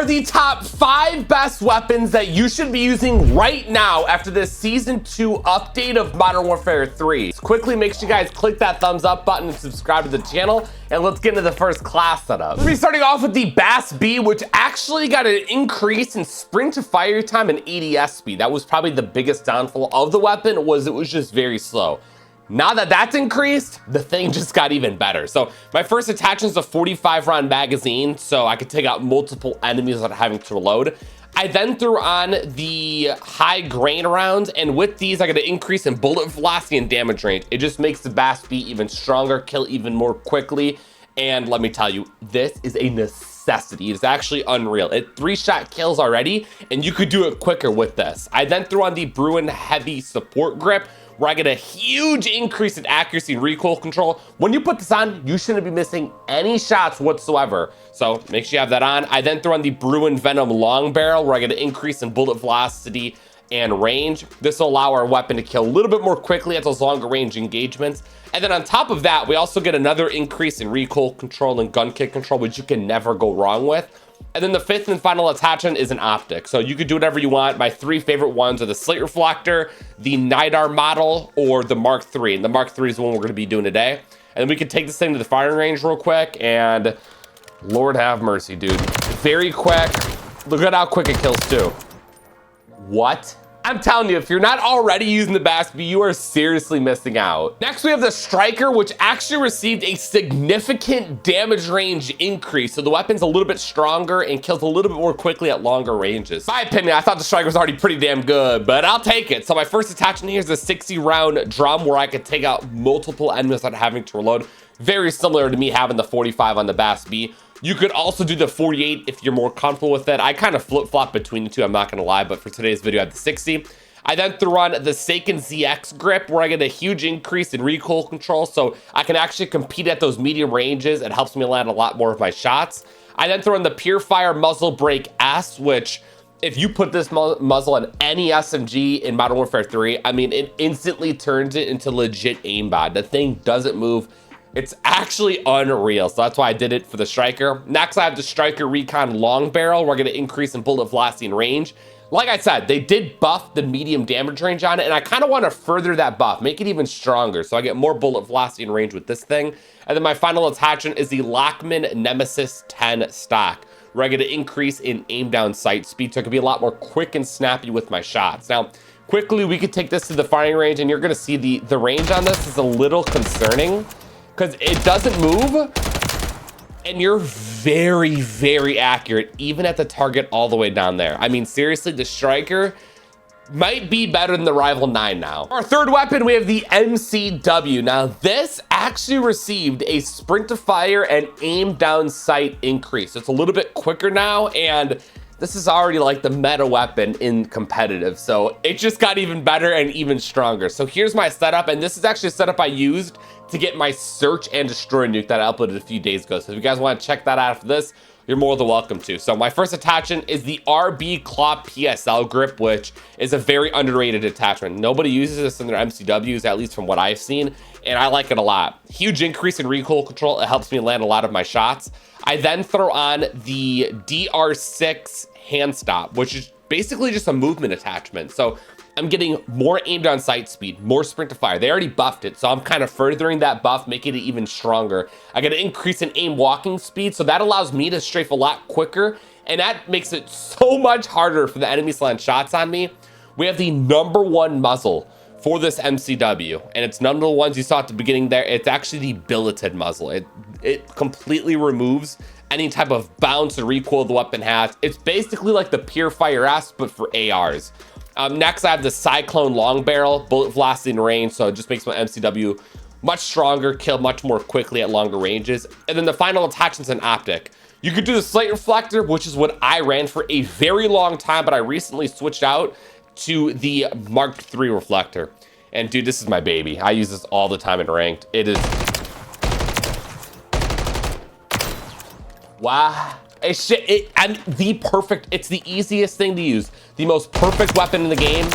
are the top 5 best weapons that you should be using right now after this Season 2 update of Modern Warfare 3. Quickly, make sure you guys click that thumbs up button and subscribe to the channel, and let's get into the first class setup. We're starting off with the Bass B, which actually got an increase in sprint to fire time and ADS speed. That was probably the biggest downfall of the weapon, was it was just very slow. Now that that's increased, the thing just got even better. So my first attachment is a 45 round magazine, so I could take out multiple enemies without having to reload. I then threw on the high grain rounds, and with these I got an increase in bullet velocity and damage range. It just makes the Bass B even stronger, kill even more quickly, and let me tell you, this is a necessity. It's actually unreal. It 3-shot kills already, and you could do it quicker with this. I then threw on the Bruin Heavy Support Grip, where I get a huge increase in accuracy and recoil control. When you put this on, you shouldn't be missing any shots whatsoever. So make sure you have that on. I then throw on the Bruin Venom Long Barrel, where I get an increase in bullet velocity and range. This will allow our weapon to kill a little bit more quickly at those longer range engagements. And then on top of that, we also get another increase in recoil control and gun kick control, which you can never go wrong with. And then the fifth and final attachment is an optic. So you could do whatever you want. My 3 favorite ones are the Slate Reflector, the NIDAR model, or the Mark III. And the Mark III is the one we're gonna be doing today. And then we could take this thing to the firing range real quick, and Lord have mercy, dude. Very quick. Look at how quick it kills too. What? I'm telling you, if you're not already using the Bass B, you are seriously missing out. Next, we have the Striker, which actually received a significant damage range increase. So the weapon's a little bit stronger and kills a little bit more quickly at longer ranges. In my opinion, I thought the Striker was already pretty damn good, but I'll take it. So my first attachment here is a 60-round drum, where I could take out multiple enemies without having to reload. Very similar to me having the 45 on the Bass B. You could also do the 48 if you're more comfortable with it. I kind of flip-flop between the two, I'm not gonna lie, but for today's video, I have the 60. I then threw on the Seiken ZX grip, where I get a huge increase in recoil control, so I can actually compete at those medium ranges. It helps me land a lot more of my shots. I then throw in the Purefire Muzzle Brake S, which, if you put this muzzle on any SMG in Modern Warfare 3, I mean, it instantly turns it into legit aimbot. The thing doesn't move. It's actually unreal, so that's why I did it for the Striker. Next, I have the Striker Recon Long Barrel, where I get an increase in bullet velocity and range. Like I said, they did buff the medium damage range on it, and I kind of want to further that buff, make it even stronger, so I get more bullet velocity and range with this thing. And then my final attachment is the Lockman Nemesis 10 stock, where I get an increase in aim down sight speed, so I can be a lot more quick and snappy with my shots. Now, quickly, we could take this to the firing range, and you're going to see the range on this is a little concerning, because it doesn't move, and you're very, very accurate, even at the target all the way down there. I mean, seriously, the Striker might be better than the Rival 9 now. Our third weapon, we have the MCW. Now, this actually received a sprint to fire and aim down sight increase. It's a little bit quicker now, and this is already like the meta weapon in competitive, so it just got even better and even stronger. So here's my setup, and this is actually a setup I used to get my Search and Destroy nuke that I uploaded a few days ago. So if you guys want to check that out after this, you're more than welcome to. So my first attachment is the RB Claw PSL grip, which is a very underrated attachment. Nobody uses this in their MCWs, at least from what I've seen, and I like it a lot. Huge increase in recoil control. It helps me land a lot of my shots. I then throw on the DR6 hand stop, which is basically just a movement attachment. So I'm getting more aim down sight speed, more sprint to fire. They already buffed it, so I'm kind of furthering that buff, making it even stronger. I get an increase in aim walking speed, so that allows me to strafe a lot quicker, and that makes it so much harder for the enemies to land shots on me. We have the #1 muzzle for this MCW, and it's none of the ones you saw at the beginning there. It's actually the billeted muzzle. It completely removes any type of bounce or recoil the weapon has. It's basically like the Purefire S, but for ARs. Next, I have the Cyclone Long Barrel, bullet velocity and range, so it just makes my MCW much stronger, kill much more quickly at longer ranges. And then the final attachment's an optic. You could do the Slate Reflector, which is what I ran for a very long time, but I recently switched out to the Mark III reflector. And dude, this is my baby. I use this all the time in ranked. It is, wow. It's the easiest thing to use. The most perfect weapon in the game.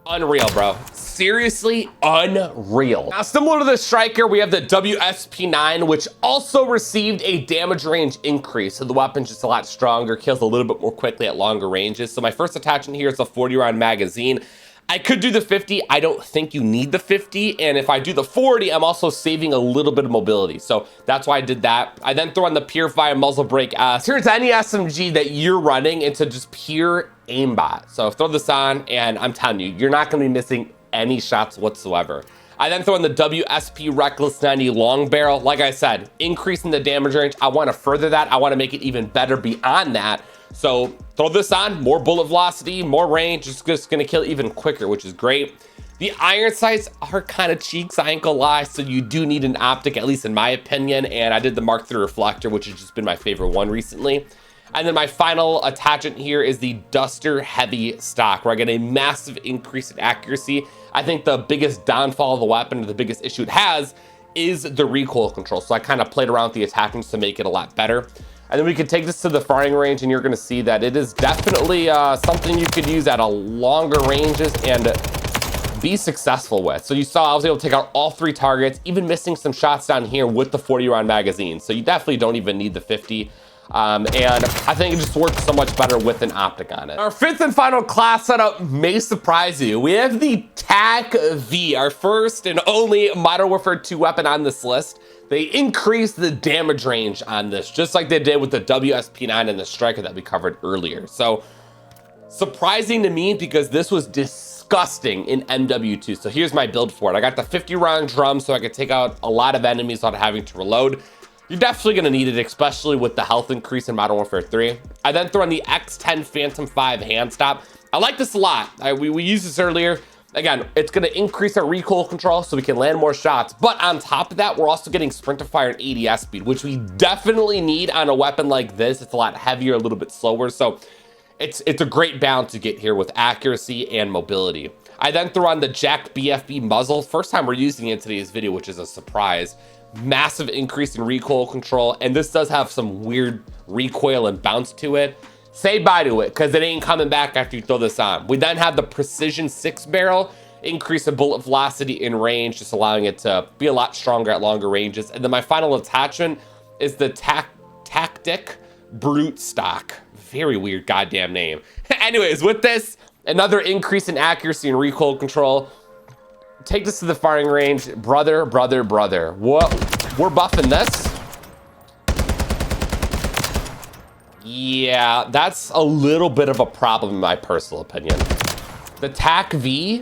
Unreal, bro. seriously unreal. Now, similar to the striker, we have the WSP9, which also received a damage range increase. So the weapon's just a lot stronger, kills a little bit more quickly at longer ranges. So my first attachment here is a 40-round magazine. I could do the 50. I don't think you need the 50. And if I do the 40, I'm also saving a little bit of mobility. So that's why I did that. I then throw on the Purify Muzzle Brake S. Here's any SMG that you're running into just pure aimbot. So throw this on and I'm telling you, you're not gonna be missing any shots whatsoever. I then throw in the WSP Reckless 90 long barrel. Like I said, increasing the damage range. I wanna further that. I wanna make it even better beyond that. So throw this on, more bullet velocity, more range. It's just gonna kill even quicker, which is great. The iron sights are kind of cheeks, I ain't gonna lie. So you do need an optic, at least in my opinion. And I did the Mark III reflector, which has just been my favorite one recently. And then my final attachment here is the Duster Heavy stock, where I get a massive increase in accuracy. I think the biggest downfall of the weapon, or the biggest issue it has, is the recoil control. So I kind of played around with the attachments to make it a lot better. And then we could take this to the firing range, and you're gonna see that it is definitely something you could use at a longer ranges and be successful with. So you saw I was able to take out all 3 targets, even missing some shots down here with the 40-round magazine. So you definitely don't even need the 50. And I think it just works so much better with an optic on it. Our 5th and final class setup may surprise you. We have the TAC-V, our first and only Modern Warfare 2 weapon on this list. They increased the damage range on this, just like they did with the WSP9 and the striker that we covered earlier. So surprising to me, because this was disgusting in MW2. So here's my build for it. I got the 50-round drum so I could take out a lot of enemies without having to reload. You're definitely gonna need it, especially with the health increase in Modern Warfare 3. I then throw in the X10 Phantom 5 hand stop. I like this a lot. We used this earlier. Again, it's gonna increase our recoil control so we can land more shots. But on top of that, we're also getting sprint to fire and ADS speed, which we definitely need on a weapon like this. It's a lot heavier, a little bit slower. So it's a great balance to get here with accuracy and mobility. I then throw on the Jack BFB muzzle. First time we're using it in today's video, which is a surprise. Massive increase in recoil control, and this does have some weird recoil and bounce to it. Say bye to it, because it ain't coming back after you throw this on. We then have the Precision 6 barrel, increase in bullet velocity in range, just allowing it to be a lot stronger at longer ranges. And then my final attachment is the Tactic Brute stock. Very weird goddamn name. Anyways, with this, another increase in accuracy and recoil control. Take this to the firing range. Brother. What? We're buffing this. Yeah, that's a little bit of a problem in my personal opinion. The TAC-V,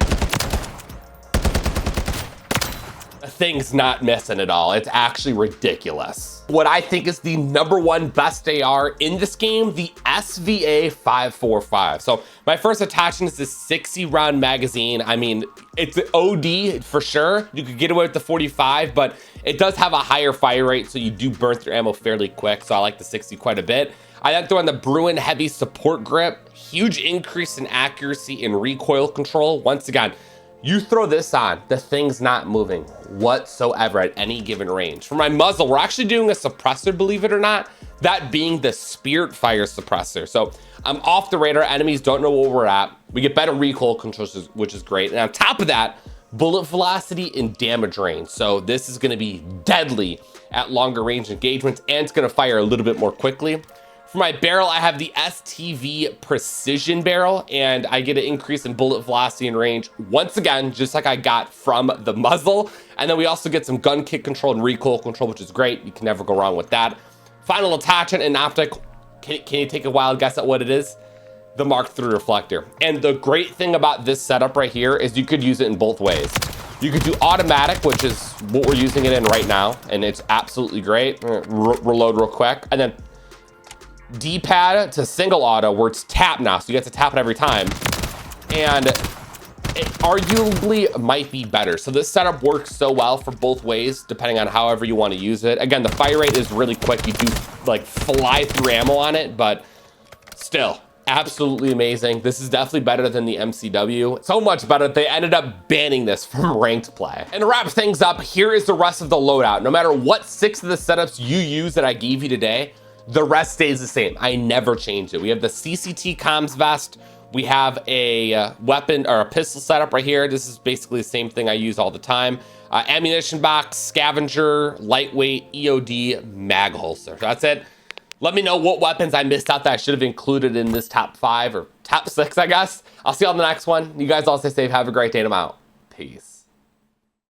the thing's not missing at all. It's actually ridiculous. What I think is the #1 best AR in this game, the SVA 545. So my first attachment is this 60-round magazine. I mean, it's an OD for sure. You could get away with the 45, but it does have a higher fire rate, so you do burn through ammo fairly quick. So I like the 60 quite a bit. I then throw in the Bruin Heavy Support Grip. Huge increase in accuracy and recoil control. Once again, you throw this on, the thing's not moving whatsoever at any given range. For my muzzle, we're actually doing a suppressor, believe it or not, that being the Spirit Fire suppressor. So I'm off the radar, enemies don't know where we're at. We get better recoil control, which is great. And on top of that, bullet velocity and damage range. So this is gonna be deadly at longer range engagements, and it's gonna fire a little bit more quickly. For my barrel, I have the STV Precision barrel, and I get an increase in bullet velocity and range, once again, just like I got from the muzzle. And then we also get some gun kick control and recoil control, which is great. You can never go wrong with that. Final attachment and optic. Can you take a wild guess at what it is? The Mark III reflector. And the great thing about this setup right here is you could use it in both ways. You could do automatic, which is what we're using it in right now, and it's absolutely great. Reload real quick. And then D-pad to single auto, where it's tap now, so you have to tap it every time. And it arguably might be better. So this setup works so well for both ways, depending on however you want to use it. Again, the fire rate is really quick. You do like fly through ammo on it, but still absolutely amazing. This is definitely better than the MCW. So much better that they ended up banning this from ranked play. And to wrap things up, here is the rest of the loadout. No matter what 6 of the setups you use that I gave you today, the rest stays the same. I never change it. We have the CCT comms vest We have a weapon or a pistol setup right here. This is basically the same thing I use all the time. Ammunition box, scavenger, lightweight, EOD, mag holster. So that's it. Let me know what weapons I missed out that I should have included in this top 5 or top 6, I guess. I'll see you on the next one. You guys all stay safe. Have a great day, and I'm out. Peace.